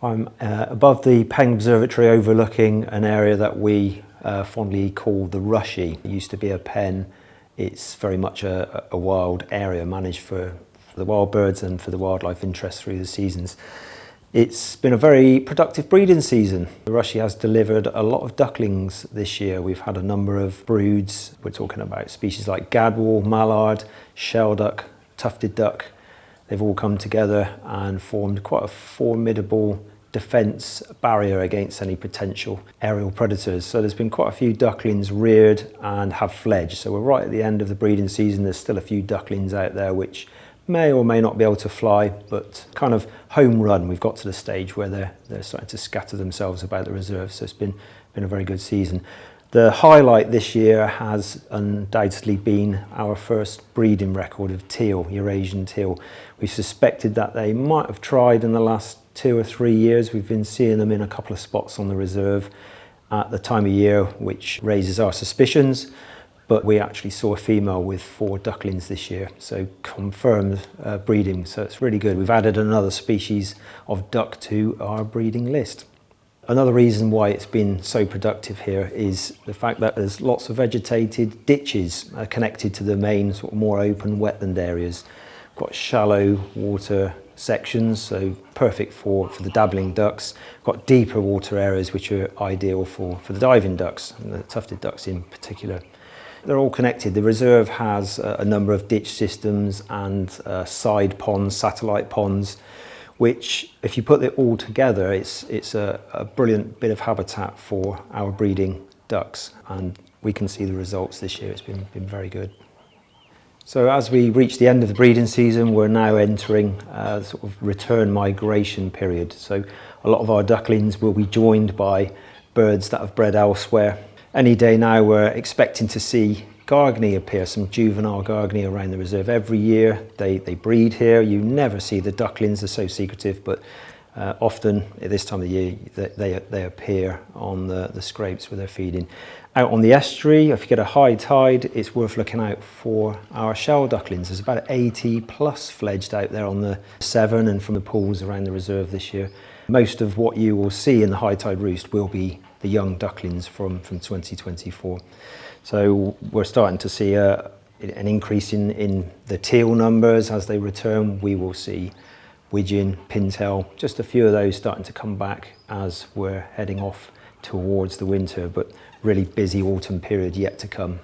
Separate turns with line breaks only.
I'm above the Peng Observatory overlooking an area that we fondly call the Rushy. It used to be a pen. It's very much a wild area managed for the wild birds and for the wildlife interest through the seasons. It's been a very productive breeding season. The Rushy has delivered a lot of ducklings this year. We've had a number of broods. We're talking about species like gadwall, mallard, shelduck, tufted duck. They've all come together and formed quite a formidable defence barrier against any potential aerial predators. So there's been quite a few ducklings reared and have fledged. So we're right at the end of the breeding season. There's still a few ducklings out there which may or may not be able to fly, but kind of home run. We've got to the stage where they're starting to scatter themselves about the reserve. So it's been a very good season. The highlight this year has undoubtedly been our first breeding record of teal, Eurasian teal. We suspected that they might have tried in the last 2 or 3 years. We've been seeing them in a couple of spots on the reserve at the time of year, which raises our suspicions. But we actually saw a female with 4 ducklings this year, so confirmed breeding. So it's really good. We've added another species of duck to our breeding list. Another reason why it's been so productive here is the fact that there's lots of vegetated ditches connected to the main sort of more open wetland areas. We've got shallow water sections, so perfect for the dabbling ducks. We've got deeper water areas which are ideal for the diving ducks, and the tufted ducks in particular. They're all connected. The reserve has a number of ditch systems and side ponds, satellite ponds, which, if you put it all together, it's a brilliant bit of habitat for our breeding ducks, and we can see the results this year. It's been very good. So as we reach the end of the breeding season, we're now entering a sort of return migration period. So a lot of our ducklings will be joined by birds that have bred elsewhere. Any day now we're expecting to see gargany appear, some juvenile gargany around the reserve. Every year they breed here. You never see the ducklings, they're so secretive, but often at this time of the year they appear on the scrapes where they're feeding. Out on the estuary, if you get a high tide, it's worth looking out for our shell ducklings. There's about 80 plus fledged out there on the Severn and from the pools around the reserve this year. Most of what you will see in the high tide roost will be the young ducklings from 2024. So we're starting to see an increase in the teal numbers as they return. We will see widgeon, pintail, just a few of those starting to come back as we're heading off towards the winter, but really busy autumn period yet to come.